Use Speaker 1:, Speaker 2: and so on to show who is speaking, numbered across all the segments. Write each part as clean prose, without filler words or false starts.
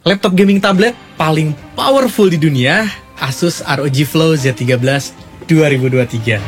Speaker 1: Laptop gaming tablet paling powerful di dunia, Asus ROG Flow Z13 2023.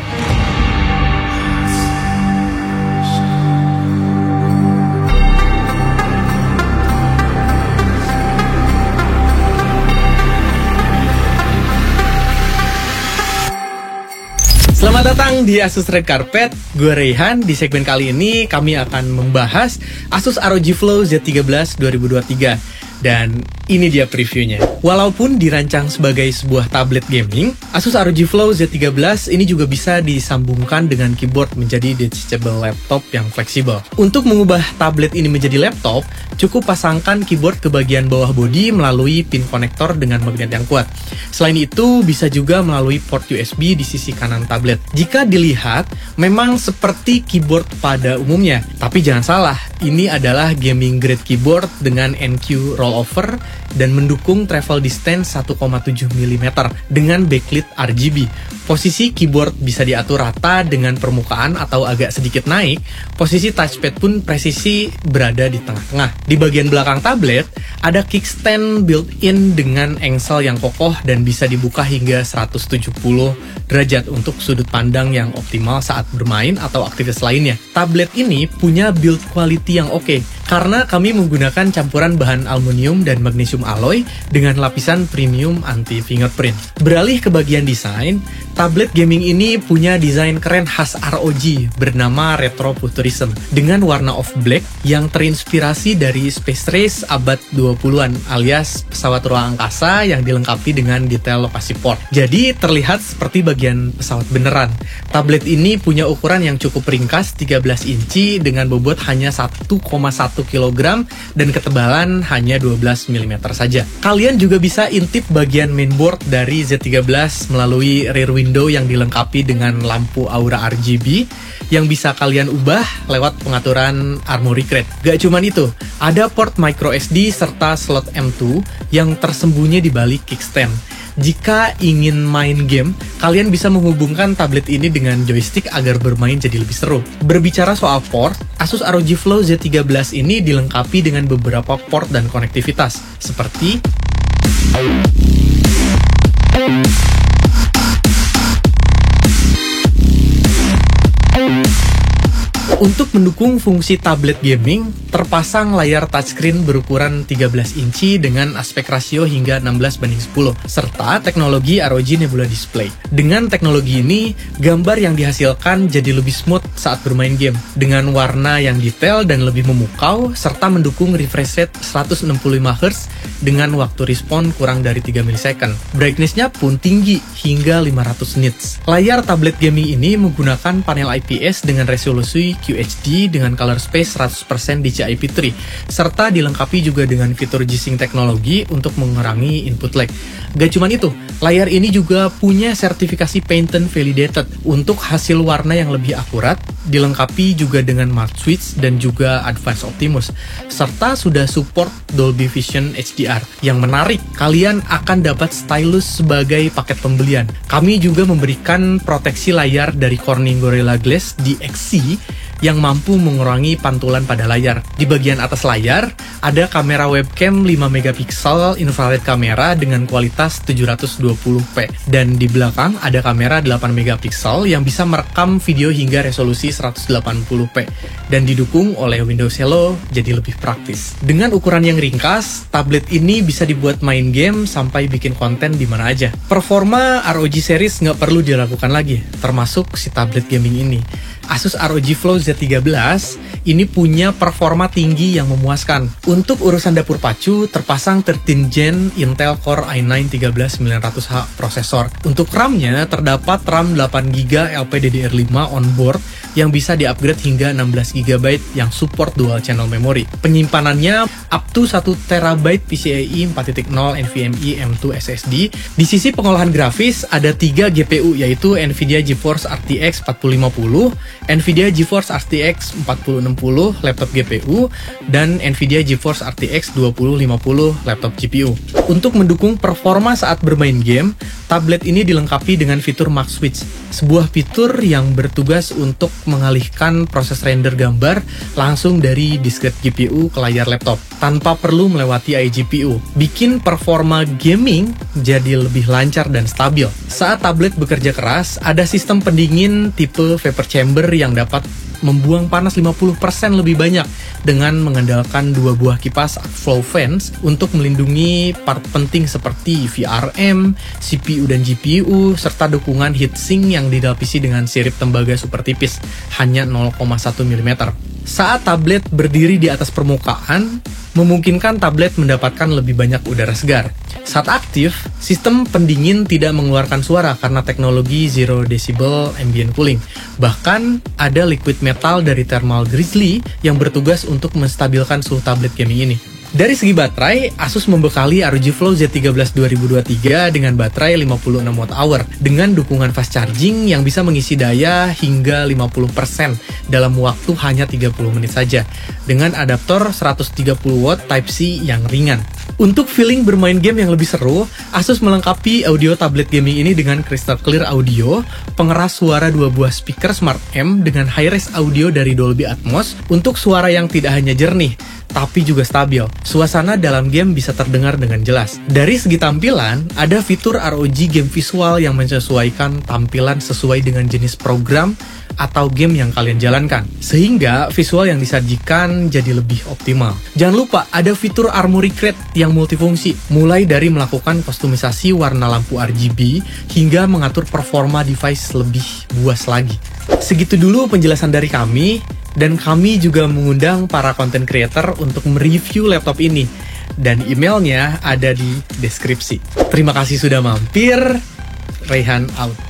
Speaker 1: Selamat datang di Asus Red Carpet, gue Reyhan. Di segmen kali ini kami akan membahas Asus ROG Flow Z13 2023. Dan ini dia previewnya. Walaupun dirancang sebagai sebuah tablet gaming, Asus ROG Flow Z13 ini juga bisa disambungkan dengan keyboard menjadi detachable laptop yang fleksibel. Untuk mengubah tablet ini menjadi laptop, cukup pasangkan keyboard ke bagian bawah bodi melalui pin konektor dengan magnet yang kuat. Selain itu, bisa juga melalui port USB di sisi kanan tablet. Jika dilihat, memang seperti keyboard pada umumnya. Tapi jangan salah, ini adalah gaming grade keyboard dengan NQ rollover dan mendukung travel distance 1,7 mm dengan backlit RGB. Posisi keyboard bisa diatur rata dengan permukaan atau agak sedikit naik. Posisi touchpad pun presisi berada di tengah-tengah. Di bagian belakang tablet, ada kickstand built-in dengan engsel yang kokoh dan bisa dibuka hingga 170 derajat untuk sudut pandang yang optimal saat bermain atau aktivitas lainnya. Tablet ini punya build quality yang oke, karena kami menggunakan campuran bahan aluminium dan magnesium alloy dengan lapisan premium anti fingerprint. Beralih ke bagian desain, tablet gaming ini punya desain keren khas ROG bernama Retro Futurism dengan warna off black yang terinspirasi dari Space Race abad 20-an alias pesawat ruang angkasa yang dilengkapi dengan detail lokasi port. Jadi terlihat seperti bagian pesawat beneran. Tablet ini punya ukuran yang cukup ringkas 13 inci dengan bobot hanya 1,1 kg dan ketebalan hanya 12 mm saja. Kalian juga bisa intip bagian mainboard dari Z13 melalui rear window yang dilengkapi dengan lampu aura RGB yang bisa kalian ubah lewat pengaturan Armoury Crate. Gak cuman itu, ada port micro SD serta slot M2 yang tersembunyi di balik kickstand. Jika ingin main game, kalian bisa menghubungkan tablet ini dengan joystick agar bermain jadi lebih seru. Berbicara soal port, Asus ROG Flow Z13 ini dilengkapi dengan beberapa port dan konektivitas, seperti untuk mendukung fungsi tablet gaming, terpasang layar touchscreen berukuran 13 inci dengan aspek rasio hingga 16:10, serta teknologi ROG Nebula Display. Dengan teknologi ini, gambar yang dihasilkan jadi lebih smooth saat bermain game, dengan warna yang detail dan lebih memukau, serta mendukung refresh rate 165 Hz dengan waktu respon kurang dari 3 millisecond. Brightness-nya pun tinggi, hingga 500 nits. Layar tablet gaming ini menggunakan panel IPS dengan resolusi QHD dengan color space 100% DCI-P3, serta dilengkapi juga dengan fitur G-Sync teknologi untuk mengurangi input lag. Gak cuman itu, layar ini juga punya sertifikasi Patent Validated untuk hasil warna yang lebih akurat, dilengkapi juga dengan Matte Switch dan juga Advanced Optimus, serta sudah support Dolby Vision HDR. Yang menarik, kalian akan dapat stylus sebagai paket pembelian. Kami juga memberikan proteksi layar dari Corning Gorilla Glass DXC yang mampu mengurangi pantulan pada layar. Di bagian atas layar, ada kamera webcam 5 megapiksel infrared kamera dengan kualitas 720p. Dan di belakang ada kamera 8 megapiksel yang bisa merekam video hingga resolusi 180p. Dan didukung oleh Windows Hello, jadi lebih praktis. Dengan ukuran yang ringkas, tablet ini bisa dibuat main game sampai bikin konten di mana aja. Performa ROG series nggak perlu diragukan lagi, termasuk si tablet gaming ini. Asus ROG Flow Z13 ini punya performa tinggi yang memuaskan. Untuk urusan dapur pacu, terpasang 13 Gen Intel Core i9-13900H prosesor. Untuk RAM-nya, terdapat RAM 8GB LPDDR5 onboard yang bisa di-upgrade hingga 16GB yang support dual channel memory. Penyimpanannya up to 1TB PCIe 4.0 NVMe M2 SSD. Di sisi pengolahan grafis, ada 3 GPU, yaitu NVIDIA GeForce RTX 4050, NVIDIA GeForce RTX 4060 laptop GPU, dan NVIDIA GeForce RTX 2050 laptop GPU. Untuk mendukung performa saat bermain game, tablet ini dilengkapi dengan fitur Max Switch, sebuah fitur yang bertugas untuk mengalihkan proses render gambar langsung dari diskrete GPU ke layar laptop. tanpa perlu melewati iGPU, bikin performa gaming jadi lebih lancar dan stabil. Saat tablet bekerja keras, ada sistem pendingin tipe vapor chamber yang dapat membuang panas 50% lebih banyak dengan mengandalkan 2 buah kipas flow fans untuk melindungi part penting seperti VRM, CPU dan GPU, serta dukungan heatsink yang dilapisi dengan sirip tembaga super tipis, hanya 0,1 mm. Saat tablet berdiri di atas permukaan, memungkinkan tablet mendapatkan lebih banyak udara segar. Saat aktif, sistem pendingin tidak mengeluarkan suara karena teknologi 0 decibel ambient cooling. Bahkan, ada liquid metal dari Thermal Grizzly yang bertugas untuk menstabilkan suhu tablet gaming ini. Dari segi baterai, Asus membekali ROG Flow Z13 2023 dengan baterai 56 Wh dengan dukungan fast charging yang bisa mengisi daya hingga 50% dalam waktu hanya 30 menit saja dengan adaptor 130 watt Type-C yang ringan. Untuk feeling bermain game yang lebih seru, Asus melengkapi audio tablet gaming ini dengan crystal clear audio, pengeras suara 2 buah speaker Smart M dengan high-res audio dari Dolby Atmos untuk suara yang tidak hanya jernih, tapi juga stabil. Suasana dalam game bisa terdengar dengan jelas. Dari segi tampilan, ada fitur ROG Game Visual yang menyesuaikan tampilan sesuai dengan jenis program atau game yang kalian jalankan, sehingga visual yang disajikan jadi lebih optimal. Jangan lupa, ada fitur Armoury Crate yang multifungsi, mulai dari melakukan kustomisasi warna lampu RGB hingga mengatur performa device lebih buas lagi. Segitu dulu penjelasan dari kami, dan kami juga mengundang para content creator untuk mereview laptop ini, dan emailnya ada di deskripsi. Terima kasih sudah mampir. Raihan out.